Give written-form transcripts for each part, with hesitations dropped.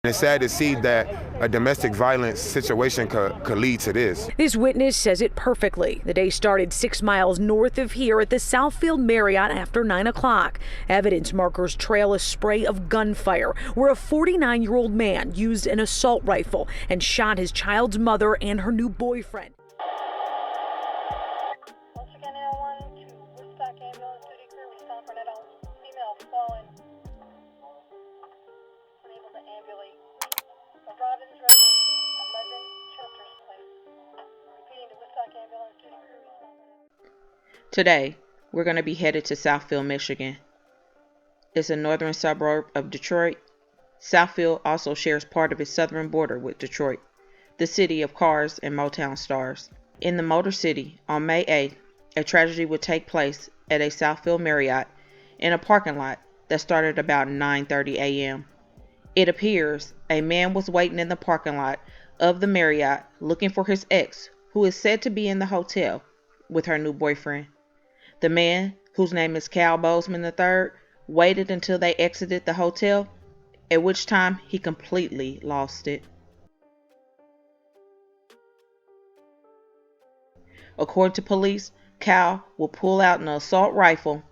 It's sad to see that a domestic violence situation could lead to this. This witness says it perfectly. The day started 6 miles north of here at the Southfield Marriott after 9 o'clock. Evidence markers trail a spray of gunfire where a 49-year-old man used an assault rifle and shot his child's mother and her new boyfriend. Today, we're going to be headed to Southfield, Michigan. It's a northern suburb of Detroit. Southfield also shares part of its southern border with Detroit, the city of cars and Motown stars. In the Motor City, on May 8th, a tragedy would take place at a Southfield Marriott in a parking lot that started about 9:30 a.m. It appears a man was waiting in the parking lot of the Marriott looking for his ex, who is said to be in the hotel with her new boyfriend. The man, whose name is Cal Bozeman III, waited until they exited the hotel, at which time he completely lost it. According to police, Cal will pull out an assault rifle,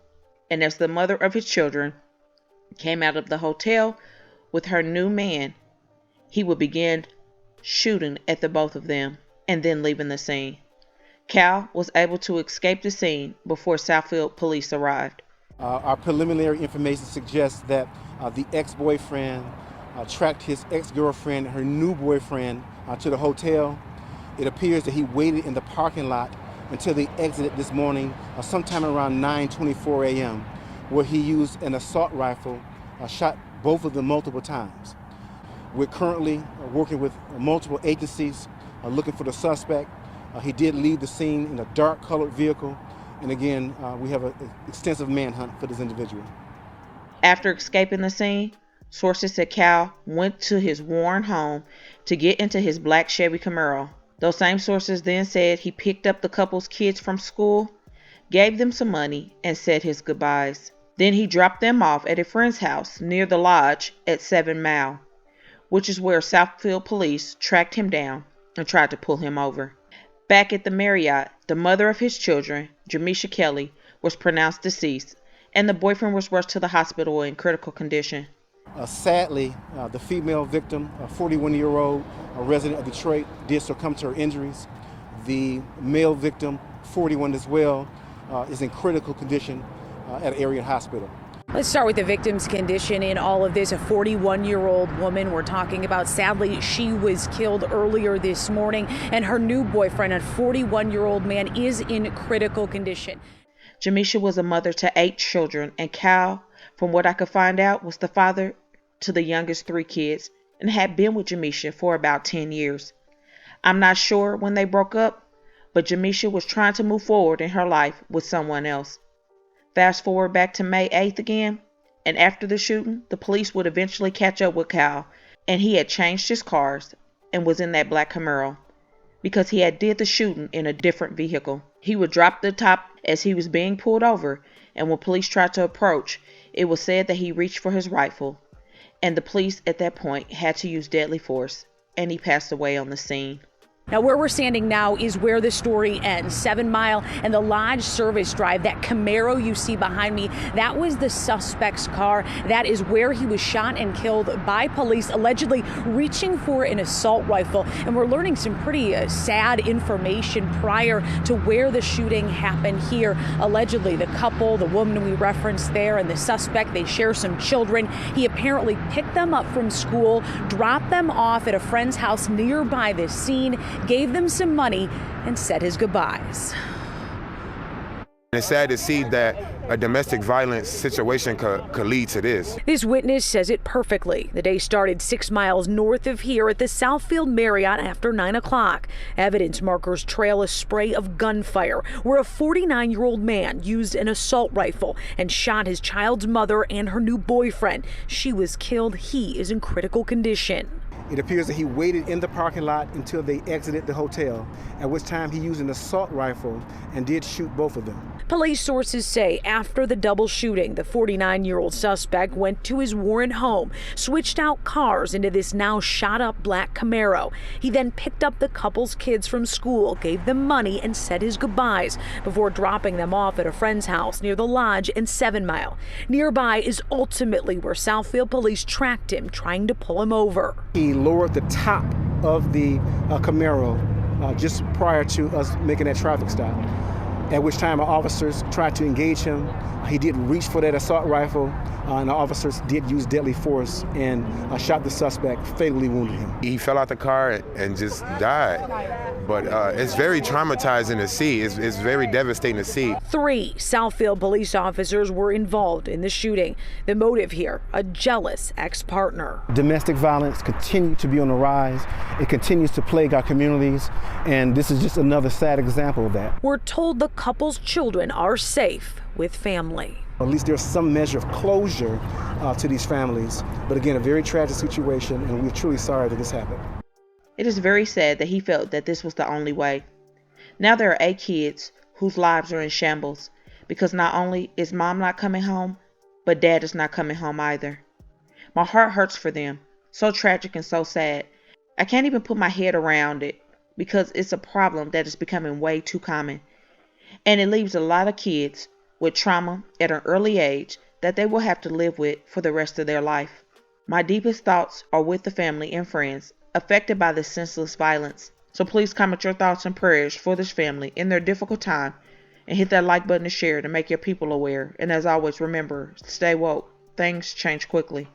and as the mother of his children came out of the hotel with her new man, he would begin shooting at the both of them and then leaving the scene. Cal was able to escape the scene before Southfield police arrived. Our preliminary information suggests that the ex-boyfriend tracked his ex-girlfriend and her new boyfriend to the hotel. It appears that he waited in the parking lot until they exited this morning, sometime around 9:24 a.m., where he used an assault rifle, shot both of them multiple times. We're currently working with multiple agencies looking for the suspect. He did leave the scene in a dark-colored vehicle, and again, we have an extensive manhunt for this individual. After escaping the scene, sources said Cal went to his Warren home to get into his black Chevy Camaro. Those same sources then said he picked up the couple's kids from school, gave them some money, and said his goodbyes. Then he dropped them off at a friend's house near the lodge at 7 Mile, which is where Southfield police tracked him down and tried to pull him over. Back at the Marriott, the mother of his children, Jamisha Kelly, was pronounced deceased, and the boyfriend was rushed to the hospital in critical condition. Sadly, the female victim, a 41-year-old resident of Detroit, did succumb to her injuries. The male victim, 41 as well, is in critical condition at an area hospital. Let's start with the victim's condition in all of this. A 41-year-old woman we're talking about. Sadly, she was killed earlier this morning, and her new boyfriend, a 41-year-old man, is in critical condition. Jamisha was a mother to 8 children, and Cal, from what I could find out, was the father to the youngest 3 kids and had been with Jamisha for about 10 years. I'm not sure when they broke up, but Jamisha was trying to move forward in her life with someone else. Fast forward back to May 8th again, and after the shooting, the police would eventually catch up with Cal, and he had changed his cars and was in that black Camaro because he had did the shooting in a different vehicle. He would drop the top as he was being pulled over, and when police tried to approach, it was said that he reached for his rifle, and the police at that point had to use deadly force, and he passed away on the scene. Now, where we're standing now is where the story ends. 7 Mile and the Lodge Service Drive. That Camaro you see behind me, that was the suspect's car. That is where he was shot and killed by police, allegedly reaching for an assault rifle. And we're learning some pretty sad information prior to where the shooting happened here. Allegedly, the couple, the woman we referenced there, and the suspect, they share some children. He apparently picked them up from school, dropped them off at a friend's house nearby the scene, gave them some money, and said his goodbyes. It's sad to see that a domestic violence situation could lead to this. This witness says it perfectly. The day started 6 miles north of here at the Southfield Marriott after 9 o'clock. Evidence markers trail a spray of gunfire where a 49-year-old man used an assault rifle and shot his child's mother and her new boyfriend. She was killed. He is in critical condition. It appears that he waited in the parking lot until they exited the hotel, at which time he used an assault rifle and did shoot both of them. Police sources say after the double shooting, the 49-year-old suspect went to his Warren home, switched out cars into this now shot-up black Camaro. He then picked up the couple's kids from school, gave them money, and said his goodbyes before dropping them off at a friend's house near the Lodge in 7 Mile. Nearby is ultimately where Southfield police tracked him, trying to pull him over. He lowered the top of the Camaro just prior to us making that traffic stop, at which time our officers tried to engage him. He did reach for that assault rifle, and our officers did use deadly force and shot the suspect, fatally wounded him. He fell out the car and just died. But it's very traumatizing to see. It's very devastating to see. 3 Southfield police officers were involved in the shooting. The motive here, a jealous ex-partner. Domestic violence continues to be on the rise. It continues to plague our communities, and this is just another sad example of that. We're told the couple's children are safe with family. At least there's some measure of closure to these families. But again, a very tragic situation, and we're truly sorry that this happened. It is very sad that he felt that this was the only way. Now there are 8 kids whose lives are in shambles because not only is mom not coming home, but dad is not coming home either. My heart hurts for them. So tragic and so sad. I can't even put my head around it because it's a problem that is becoming way too common. And it leaves a lot of kids with trauma at an early age that they will have to live with for the rest of their life. My deepest thoughts are with the family and friends affected by this senseless violence. So please comment your thoughts and prayers for this family in their difficult time, and hit that like button to share to make your people aware. And as always, remember, stay woke. Things change quickly.